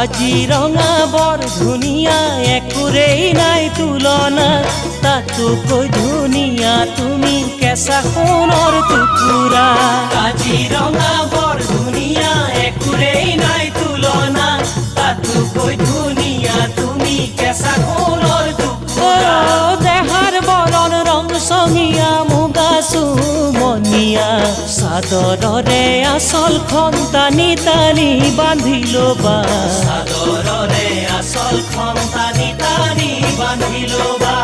কাজিৰঙা বৰ ধুনীয়া একোৰেই নাই তুলনা তাতোকৈ ধুনীয়া তুমি কেঁচা সোণৰ টুকুৰা কাজিৰঙা বৰ ধুনীয়া একোৰেই নাই তুলনা তাতোকৈ ধুনীয়া তুমি কেঁচা সোণৰ টুকুৰা দেহাৰ বৰণ ৰং চঙীয়া মুগা চুমনীয়া চাদৰৰে আঁচলখন টানি টানি বান্ধি ল'বা চাদৰৰে আঁচলখন টানি টানি বান্ধি ল'বা